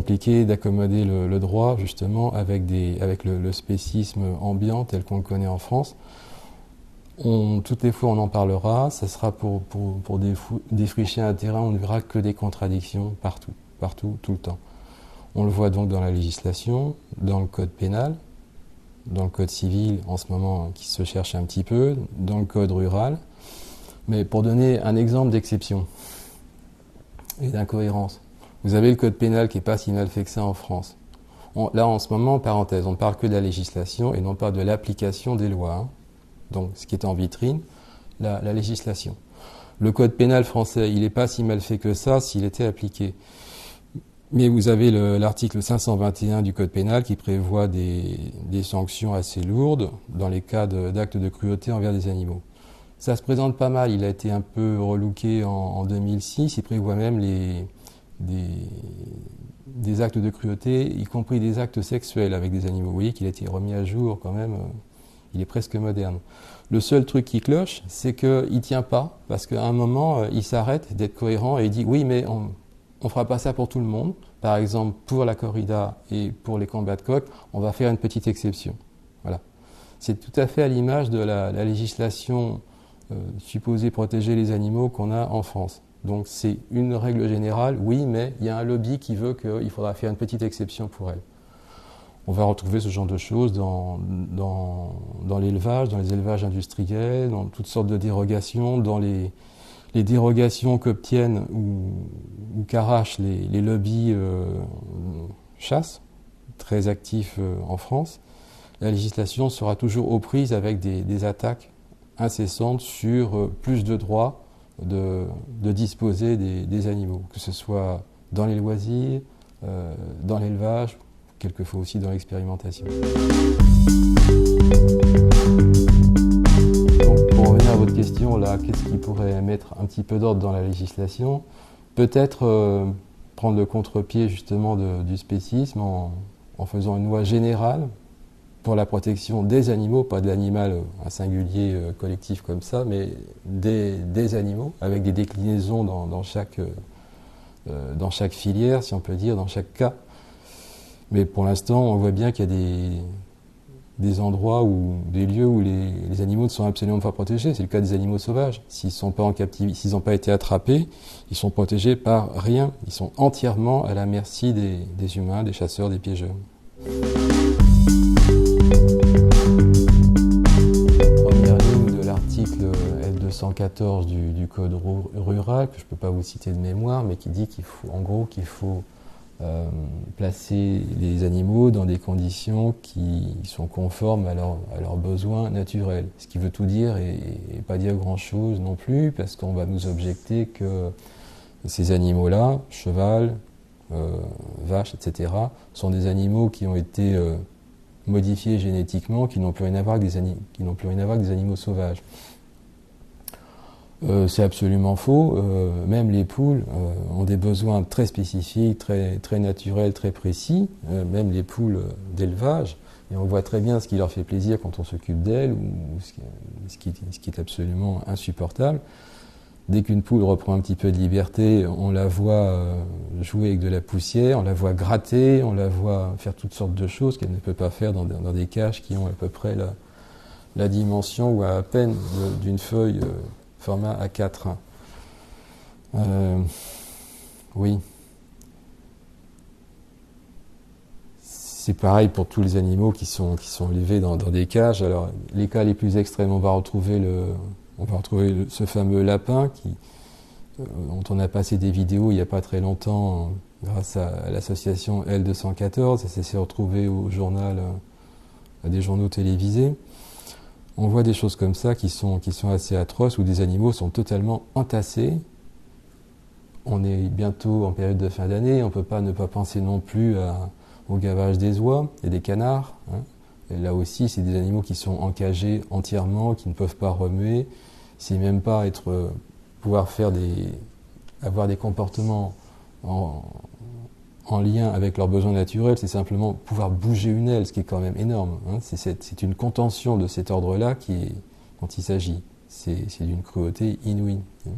d'appliquer, d'accommoder le droit justement avec le spécisme ambiant tel qu'on le connaît en France. Toutes les fois on en parlera, ça sera pour défricher un terrain, on ne verra que des contradictions partout, tout le temps. On le voit donc dans la législation, dans le code pénal, dans le code civil en ce moment qui se cherche un petit peu, dans le code rural. Mais pour donner un exemple d'exception et d'incohérence, vous avez le code pénal qui n'est pas si mal fait que ça en France. Là en ce moment, parenthèse, on ne parle que de la législation et non pas de l'application des lois. Hein. Donc ce qui est en vitrine, la législation. Le code pénal français, il n'est pas si mal fait que ça s'il était appliqué. Mais vous avez l'article 521 du code pénal qui prévoit des sanctions assez lourdes dans les cas d'actes de cruauté envers des animaux. Ça se présente pas mal, il a été un peu relooké en 2006, il prévoit même des actes de cruauté, y compris des actes sexuels avec des animaux. Vous voyez qu'il a été remis à jour quand même, il est presque moderne. Le seul truc qui cloche, c'est qu'il ne tient pas, parce qu'à un moment, il s'arrête d'être cohérent et il dit « oui, mais on ne fera pas ça pour tout le monde. Par exemple, pour la corrida et pour les combats de coqs, on va faire une petite exception. » Voilà. C'est tout à fait à l'image de la législation supposée protéger les animaux qu'on a en France. Donc c'est une règle générale, oui, mais il y a un lobby qui veut qu'il faudra faire une petite exception pour elle. On va retrouver ce genre de choses dans l'élevage, dans les élevages industriels, dans toutes sortes de dérogations, dans les dérogations qu'obtiennent ou qu'arrachent les lobbies chasse, très actifs en France. La législation sera toujours aux prises avec des attaques incessantes sur plus de droits de disposer des animaux, que ce soit dans les loisirs, dans l'élevage, quelquefois aussi dans l'expérimentation. Donc, pour revenir à votre question, là, qu'est-ce qui pourrait mettre un petit peu d'ordre dans la législation? Peut-être prendre le contre-pied justement du spécisme en faisant une loi générale pour la protection des animaux, pas de l'animal, un singulier collectif comme ça, mais des animaux, avec des déclinaisons dans chaque filière, si on peut dire, dans chaque cas. Mais pour l'instant, on voit bien qu'il y a des endroits ou des lieux où les animaux ne sont absolument pas protégés. C'est le cas des animaux sauvages. S'ils sont pas en captivité, s'ils n'ont pas été attrapés, ils sont protégés par rien. Ils sont entièrement à la merci des humains, des chasseurs, des piégeurs. Première ligne de l'article L214 du code rural, que je ne peux pas vous citer de mémoire, mais qui dit qu'il faut placer les animaux dans des conditions qui sont conformes à leurs besoins naturels. Ce qui veut tout dire et pas dire grand-chose non plus, parce qu'on va nous objecter que ces animaux-là, cheval, vache, etc., sont des animaux qui ont été modifiés génétiquement, qui n'ont plus rien à voir avec des animaux sauvages. C'est absolument faux. Même les poules ont des besoins très spécifiques, très naturels, très précis. Même les poules d'élevage. Et on voit très bien ce qui leur fait plaisir quand on s'occupe d'elles, ou ce qui est absolument insupportable. Dès qu'une poule reprend un petit peu de liberté, on la voit jouer avec de la poussière, on la voit gratter, on la voit faire toutes sortes de choses qu'elle ne peut pas faire dans des cages qui ont à peu près la dimension ou à peine d'une feuille format A4. Oui. C'est pareil pour tous les animaux qui sont élevés dans des cages. Alors, les cas les plus extrêmes, on va retrouver ce fameux lapin dont on a passé des vidéos il n'y a pas très longtemps grâce à l'association L214. Ça s'est retrouvé au journal, à des journaux télévisés. On voit des choses comme ça qui sont assez atroces, où des animaux sont totalement entassés. On est bientôt en période de fin d'année, on ne peut pas ne pas penser non plus au gavage des oies et des canards. Hein. Et là aussi, c'est des animaux qui sont encagés entièrement, qui ne peuvent pas remuer. C'est même pas pouvoir avoir des comportements en lien avec leurs besoins naturels, c'est simplement pouvoir bouger une aile, ce qui est quand même énorme. Hein. C'est une contention de cet ordre-là dont il s'agit. C'est d'une cruauté inouïe. Hein.